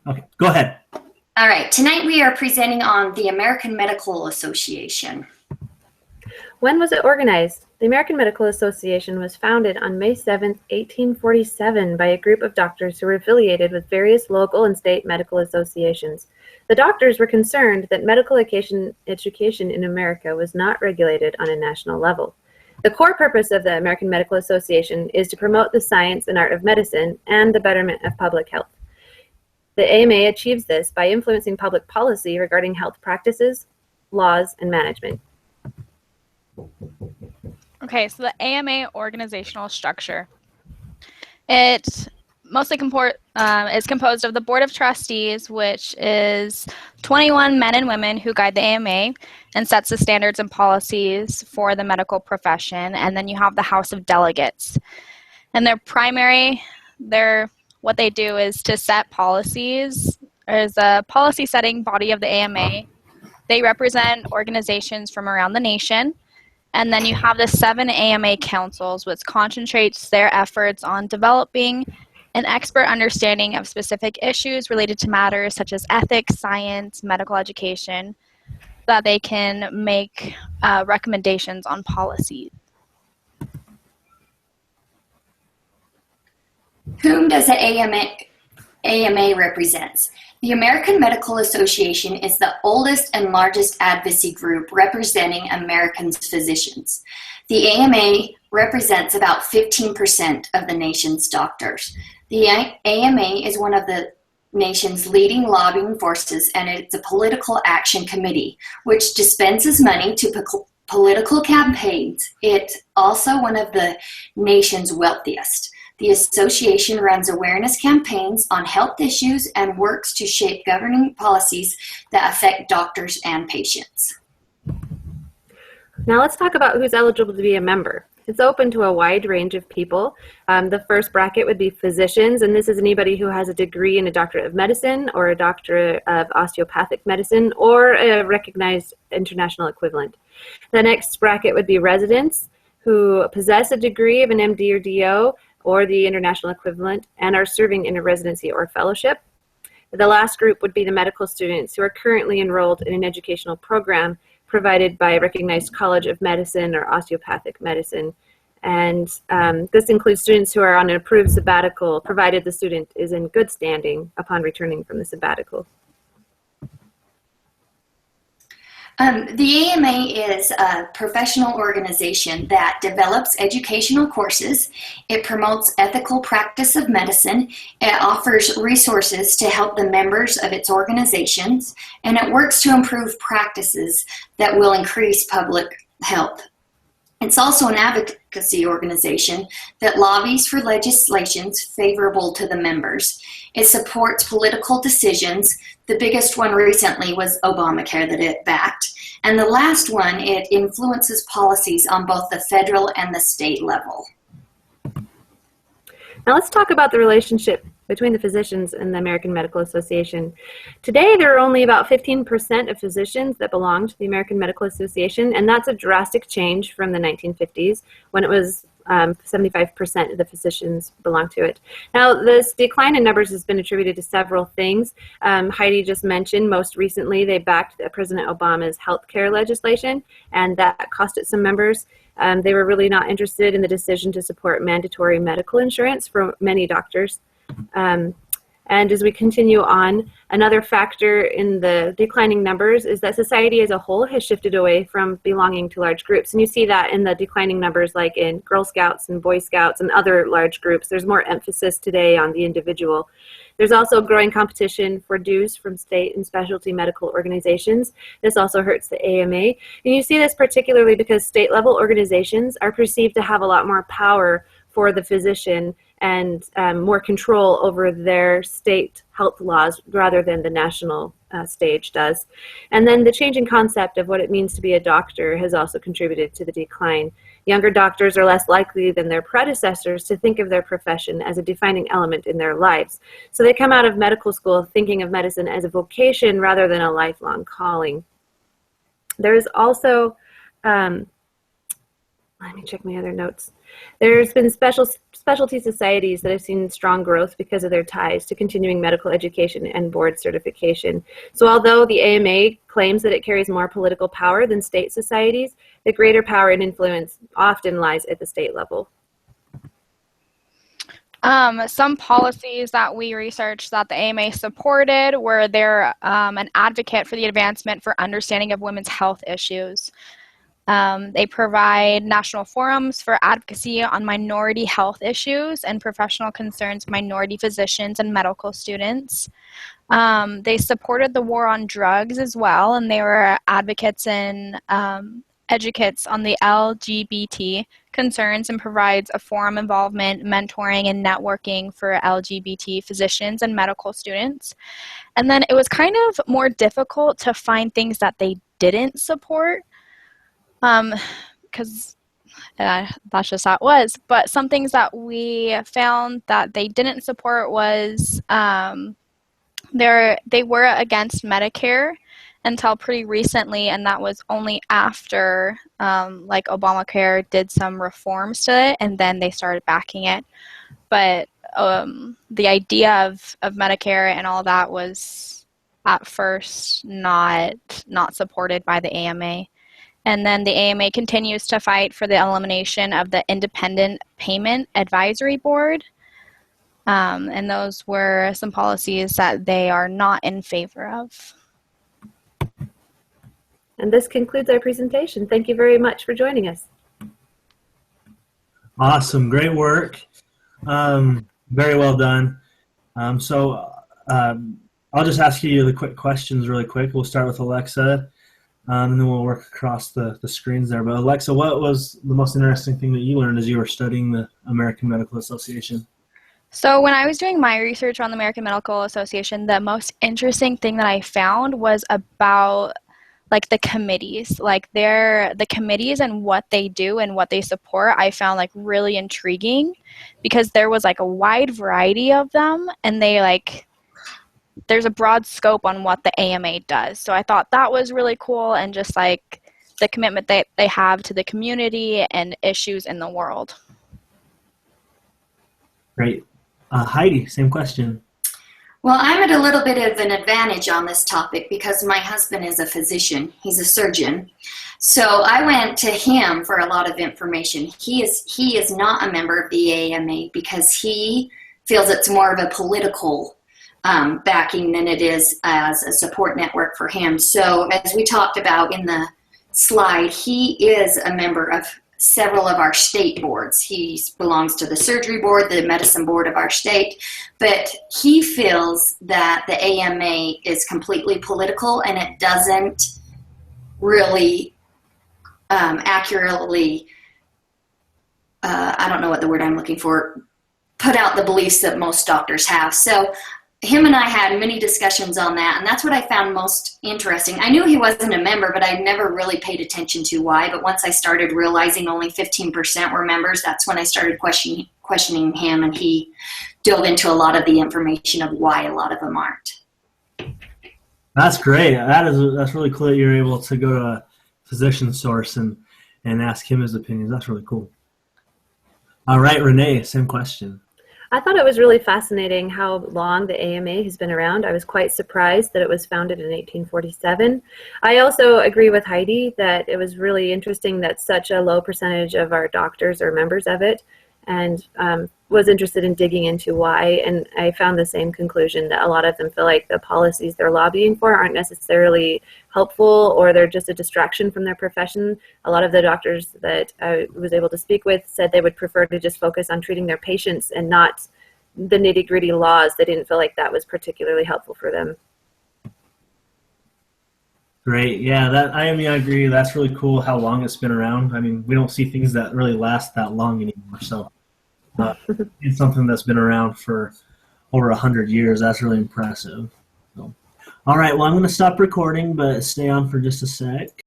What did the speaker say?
Okay, go ahead. All right, tonight we are presenting on the American Medical Association. When was it organized? The American Medical Association was founded on May 7, 1847 by a group of doctors who were affiliated with various local and state medical associations. The doctors were concerned that medical education in America was not regulated on a national level. The core purpose of the American Medical Association is to promote the science and art of medicine and the betterment of public health. The AMA achieves this by influencing public policy regarding health practices, laws, and management. Okay, so the AMA organizational structure. It mostly is composed of the Board of Trustees, which is 21 men and women who guide the AMA and sets the standards and policies for the medical profession. And then you have the House of Delegates. And what they do is to set policies. There's a policy setting body of the AMA. They represent organizations from around the nation. And then you have the 7 AMA councils, which concentrates their efforts on developing an expert understanding of specific issues related to matters such as ethics, science, medical education, so that they can make recommendations on policies. Whom does the AMA represents? The American Medical Association is the oldest and largest advocacy group representing American physicians. The AMA represents about 15% of the nation's doctors. The AMA is one of the nation's leading lobbying forces, and it's a political action committee, which dispenses money to political campaigns. It's also one of the nation's wealthiest. The association runs awareness campaigns on health issues and works to shape governing policies that affect doctors and patients. Now let's talk about who's eligible to be a member. It's open to a wide range of people. The first bracket would be physicians, and this is anybody who has a degree in a doctorate of medicine or a doctorate of osteopathic medicine or a recognized international equivalent. The next bracket would be residents who possess a degree of an MD or DO or the international equivalent and are serving in a residency or fellowship. The last group would be the medical students who are currently enrolled in an educational program provided by a recognized college of medicine or osteopathic medicine. And this includes students who are on an approved sabbatical, provided the student is in good standing upon returning from the sabbatical. The AMA is a professional organization that develops educational courses. It promotes ethical practice of medicine. It offers resources to help the members of its organizations, and it works to improve practices that will increase public health. It's also an advocacy organization that lobbies for legislations favorable to the members. It supports political decisions. The biggest one recently was Obamacare that it backed. And the last one, it influences policies on both the federal and the state level. Now let's talk about the relationship between the physicians and the American Medical Association. Today, there are only about 15% of physicians that belong to the American Medical Association, and that's a drastic change from the 1950s when it was 75% of the physicians belong to it. Now, this decline in numbers has been attributed to several things. Heidi just mentioned most recently they backed President Obama's health care legislation, and that cost it some members. They were really not interested in the decision to support mandatory medical insurance for many doctors. And as we continue on, another factor in the declining numbers is that society as a whole has shifted away from belonging to large groups. And you see that in the declining numbers, like in Girl Scouts and Boy Scouts and other large groups. There's more emphasis today on the individual. There's also growing competition for dues from state and specialty medical organizations. This also hurts the AMA. And you see this particularly because state-level organizations are perceived to have a lot more power for the physician and more control over their state health laws rather than the national stage does. And then the changing concept of what it means to be a doctor has also contributed to the decline. Younger doctors are less likely than their predecessors to think of their profession as a defining element in their lives. So they come out of medical school thinking of medicine as a vocation rather than a lifelong calling. There is also, let me check my other notes. There's been specialty societies that have seen strong growth because of their ties to continuing medical education and board certification. So although the AMA claims that it carries more political power than state societies, the greater power and influence often lies at the state level. Some policies that we researched that the AMA supported were they're an advocate for the advancement for understanding of women's health issues. They provide national forums for advocacy on minority health issues and professional concerns of minority physicians and medical students. They supported the war on drugs as well, and they were advocates and educates on the LGBT concerns and provides a forum involvement, mentoring, and networking for LGBT physicians and medical students. And then it was kind of more difficult to find things that they didn't support because that's just how it was. But some things that we found that they didn't support was they were against Medicare until pretty recently, and that was only after like Obamacare did some reforms to it, and then they started backing it. But the idea of Medicare and all that was at first not supported by the AMA. And then the AMA continues to fight for the elimination of the Independent Payment Advisory Board. And those were some policies that they are not in favor of. And this concludes our presentation. Thank you very much for joining us. Awesome, great work. Very well done. So I'll just ask you the quick questions really quick. We'll start with Alexa, and then we'll work across the screens there. But Alexa, what was the most interesting thing that you learned as you were studying the American Medical Association? So when I was doing my research on the American Medical Association, the most interesting thing that I found was about like the committees, like the committees and what they do and what they support. I found like really intriguing because there was like a wide variety of them, and there's a broad scope on what the AMA does. So I thought that was really cool, and just like the commitment that they have to the community and issues in the world. Great. Heidi, same question. Well, I'm at a little bit of an advantage on this topic because my husband is a physician. He's a surgeon. So I went to him for a lot of information. He is not a member of the AMA because he feels it's more of a political backing than it is as a support network for him. So as we talked about in the slide, he is a member of several of our state boards. He belongs to the surgery board, the medicine board of our state, but he feels that the AMA is completely political and it doesn't really accurately, I don't know what the word I'm looking for, put out the beliefs that most doctors have. So him and I had many discussions on that, and that's what I found most interesting. I knew he wasn't a member, but I never really paid attention to why. But once I started realizing only 15% were members, that's when I started questioning him, and he dove into a lot of the information of why a lot of them aren't. That's great. That's really cool that you're able to go to a physician source and ask him his opinions. That's really cool. All right, Renee, same question. I thought it was really fascinating how long the AMA has been around. I was quite surprised that it was founded in 1847. I also agree with Heidi that it was really interesting that such a low percentage of our doctors are members of it, and was interested in digging into why. And I found the same conclusion, that a lot of them feel like the policies they're lobbying for aren't necessarily helpful, or they're just a distraction from their profession. A lot of the doctors that I was able to speak with said they would prefer to just focus on treating their patients and not the nitty-gritty laws. They didn't feel like that was particularly helpful for them. Great. Yeah, I agree. That's really cool how long it's been around. I mean, we don't see things that really last that long anymore. So it's something that's been around for over 100 years. That's really impressive. So, all right. Well, I'm going to stop recording, but stay on for just a sec.